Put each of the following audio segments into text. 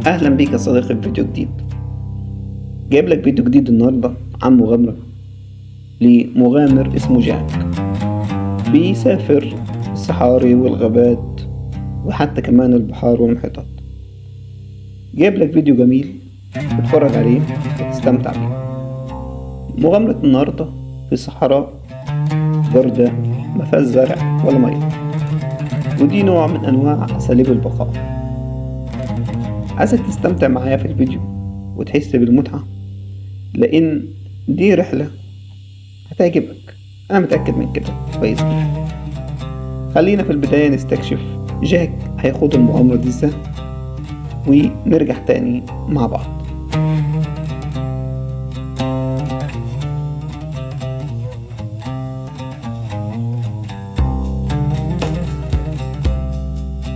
اهلا بيك يا صديقي في فيديو جديد. جايب لك فيديو جديد النهارده عن مغامرة لمغامر اسمه جاك. بيسافر الصحاري والغابات وحتى كمان البحار والمحيطات. جايب لك فيديو جميل تتفرج عليه وتستمتع بيه. مغامرة النهارده في صحراء باردة مفيهاش زرع ولا مية، ودي نوع من انواع اساليب البقاء. عايزك تستمتع معايا في الفيديو وتحس بالمتعة، لأن دي رحلة هتعجبك، أنا متأكد من كده كويس جدا. خلينا في البداية نستكشف جاك هيخوض المغامرة دي ازاي، ونرجع تاني مع بعض.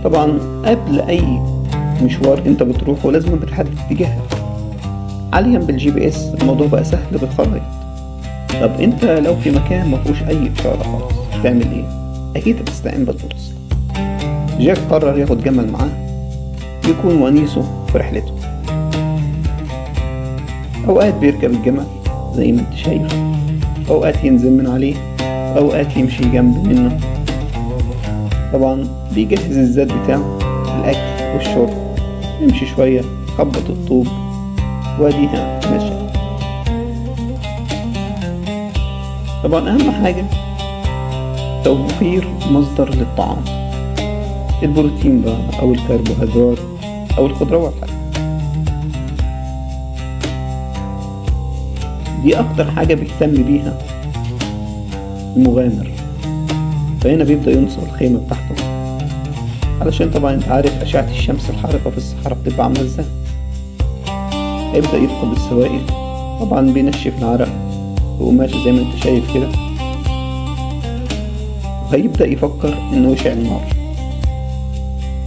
طبعا قبل أي مشوار انت بتروحه لازم بتحدد اتجاهك. حاليا بالجي بي اس الموضوع بقى سهل بالخرائط. طب انت لو في مكان مفهوش اي اشارة خالص تعمل ايه؟ اكيد هتستعين بالبوصلة. جاك قرر ياخد جمل معاه يكون ونيسه في رحلته. اوقات بيركب الجمل زي ما انت شايف، اوقات ينزل من عليه، اوقات يمشي جنب منه. طبعا بيجهز الزاد بتاعه، الاكل والشرب، يمشي شوية يخبط الطوب واديها ماشي. طبعا اهم حاجة توفير مصدر للطعام، البروتين بقى او الكربوهيدرات او الخضروات حتى. دي اكتر حاجة بيهتم بيها المغامر. فهنا بيبدأ ينصب الخيمة بتاعته، علشان طبعا انت عارف اشعة الشمس الحارقة في الصحراء بتبقى عاملة ازاي. هيبدأ يفقد السوائل، طبعا بينشف العرق بقماش زي ما انت شايف كده، وهيبدأ يفكر انه يشعل النار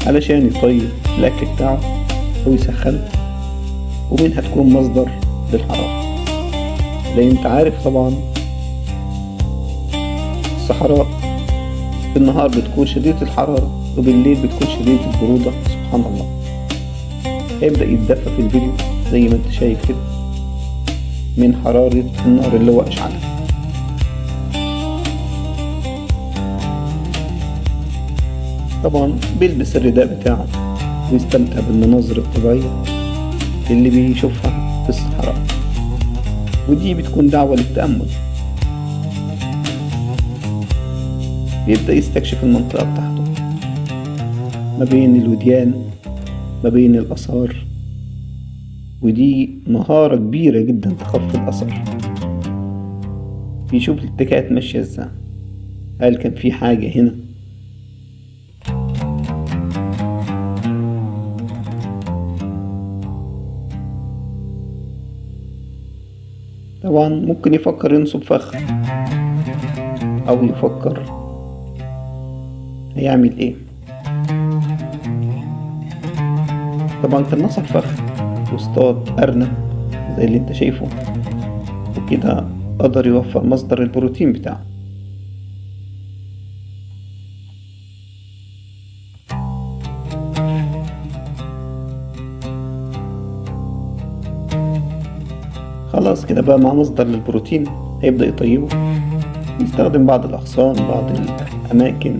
علشان يطيب الاكل بتاعه ويسخنه، ومنها تكون مصدر للحرارة. لان انت عارف طبعا الصحراء في النهار بتكون شديدة الحرارة وبالليل بتكون شديدة البرودة، سبحان الله. هيبدأ يتدفى في الفيديو زي ما انت شايف كده من حرارة النار اللي هو أشعلها. طبعا بيلبس الرداء بتاعه ويستمتع بالمناظر الطبيعية اللي بيشوفها في الصحراء، ودي بتكون دعوة للتأمل. بيبدأ يستكشف المنطقة بتاعته ما بين الوديان، ما بين الآثار، ودي مهارة كبيرة جدا تخفي الأثر. بيشوف الاتجاهات ماشية ازاي، هل كان في حاجة هنا؟ طبعا ممكن يفكر ينصب فخ، أو يفكر هيعمل ايه. طبعا كان نصب فخ واصطاد أرنب زي اللي انت شايفه، وكده قدر يوفر مصدر البروتين بتاعه. خلاص كده بقى مع مصدر للبروتين. هيبدأ يطيبه، يستخدم بعض الأغصان، بعض الأماكن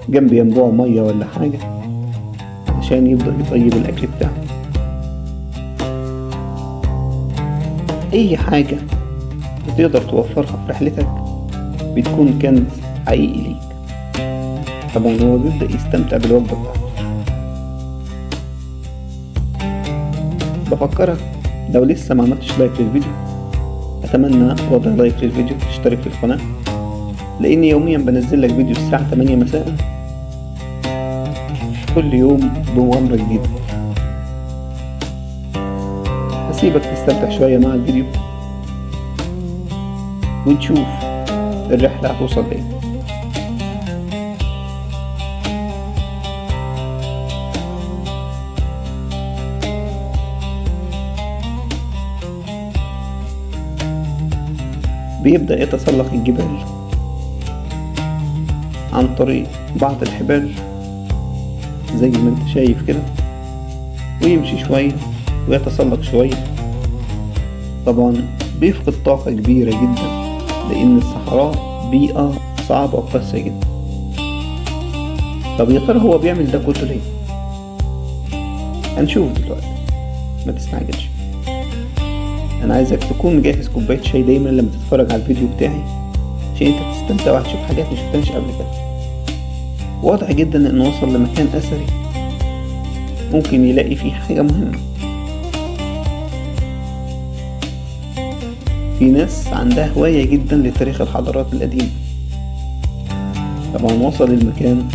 جنب ينبوع مية ولا حاجة عشان يبدأ يطيب الأكل بتاعه. أي حاجة بتقدر توفرها في رحلتك بتكون كنز حقيقي ليك. طبعا هو بيبدأ يستمتع بالوجبة بتاعته. بفكرك لو لسه ما عملتش لايك للفيديو، أتمنى وضع لايك للفيديو، تشترك في القناة، لأني يوميا بنزل لك فيديو الساعة 8 مساء كل يوم بمغامرة جديدة. هسيبك تستمتع شوية مع الفيديو ونشوف الرحلة هتوصل ايه. بيبدأ يتسلق الجبال عن طريق بعض الحبال زي ما انت شايف كده، ويمشي شوية ويتسلق شوية. طبعا بيفقد طاقة كبيرة جدا، لأن الصحراء بيئة صعبة وقاسية جدا. طب يا ترى هو بيعمل ده كله ليه؟ هنشوف دلوقتي، ما تستعجلش. أنا عايزك تكون مجهز كوباية شاي دايما لما تتفرج على الفيديو بتاعي، عشان انت تستمتع وهتشوف حاجات مشفتهاش قبل كده. واضح جدا انه وصل لمكان اثري ممكن يلاقي فيه حاجة مهمة. في ناس عندها هواية جدا لتاريخ الحضارات القديمة. طبعا وصل المكان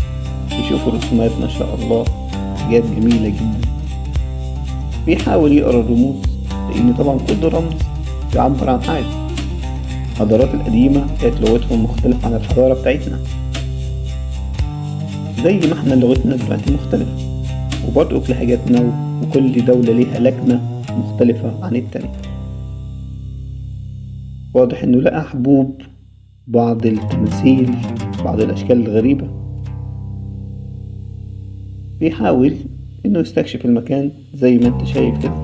يشوف الرسومات ما شاء الله، حاجات جميلة جدا. بيحاول يقرأ الرموز، لأن طبعا كل رمز بيعبر عن حاجة. الحضارات القديمة كانت لغتهم مختلفة عن الحضارة بتاعتنا، زي ما احنا لغتنا دلوقتي مختلفة، وبرضه لهجاتنا، وكل دولة ليها لكنة مختلفة عن التانية. واضح انه لقى حبوب، بعض التماثيل، بعض الاشكال الغريبة. بيحاول انه يستكشف المكان زي ما انت شايف كده.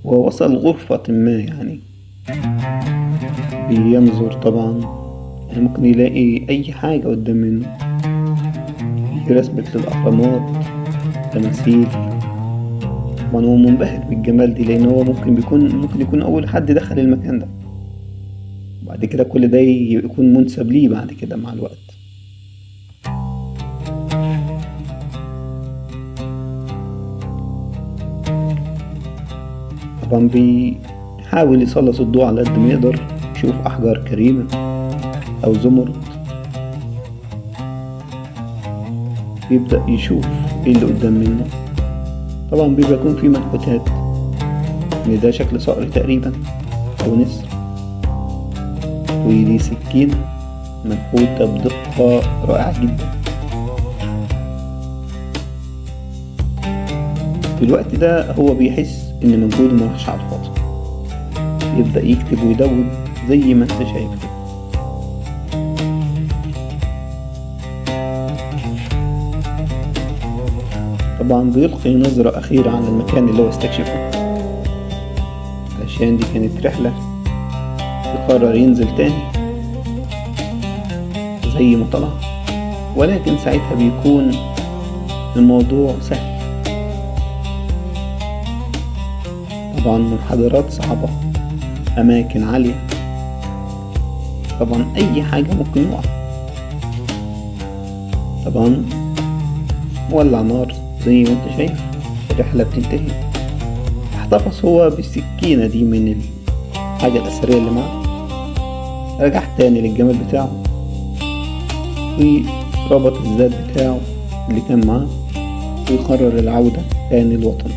ووصل غرفة ما، يعني بينظر طبعا، يعني ممكن يلاقي اي حاجة قدام منه. في رسمة للأهرامات، تماثيل. طبعا هو منبهر بالجمال دي، لأن هو ممكن يكون أول حد دخل المكان ده، وبعد كده كل ده يكون منسب ليه بعد كده مع الوقت. طبعا بيحاول يسلط الضوء على قد ما يقدر، يشوف أحجار كريمة أو زمرد. بيبدأ يشوف ايه اللي قدام منه. طبعا بيبقى يكون في منحوتات، ان ده شكل صقر تقريبا او نسر، ودي سكينة منحوتة بدقة رائعة جدا. في الوقت ده هو بيحس ان مجهوده مراحش على الفاضي. يبدأ يكتب ويدون زي ما انت شايف كده. طبعا بيلقي نظرة أخيرة على المكان اللي هو استكشفه، علشان دي كانت رحلة. يقرر ينزل تاني زي ما طلع، ولكن ساعتها بيكون الموضوع سهل. طبعا منحدرات صعبة، أماكن عالية، طبعا أي حاجة ممكن يقع. طبعا مولع نار زي ما انت شايف. الرحلة بتنتهي. احتفظ هو بالسكينة دي من الحاجة الأثرية اللي معاه. رجع تاني للجمال بتاعه، وربط الزاد بتاعه اللي كان معاه، ويقرر العودة تاني للوطن.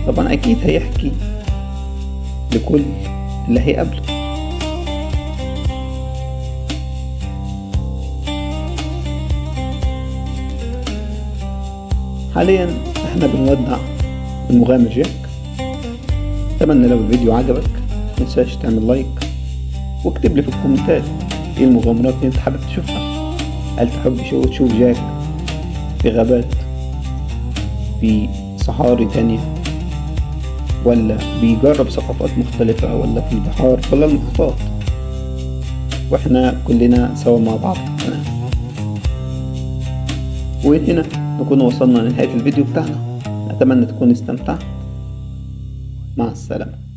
طبعا أكيد هيحكي لكل اللي هيقابله. حاليا احنا بنودع المغامر جاك. اتمنى لو الفيديو عجبك متنساش تعمل لايك، واكتب لي في الكومنتات ايه المغامرات اللي انت حابب تشوفها. هل تحب تشوف جاك في غابات، في صحاري تانية، ولا بيجرب ثقافات مختلفة، ولا في البحار ولا المحيطات؟ واحنا كلنا سوا مع بعض في القناة. وهنا نكون وصلنا لنهاية الفيديو بتاعنا. أتمنى تكون استمتعت. مع السلامة.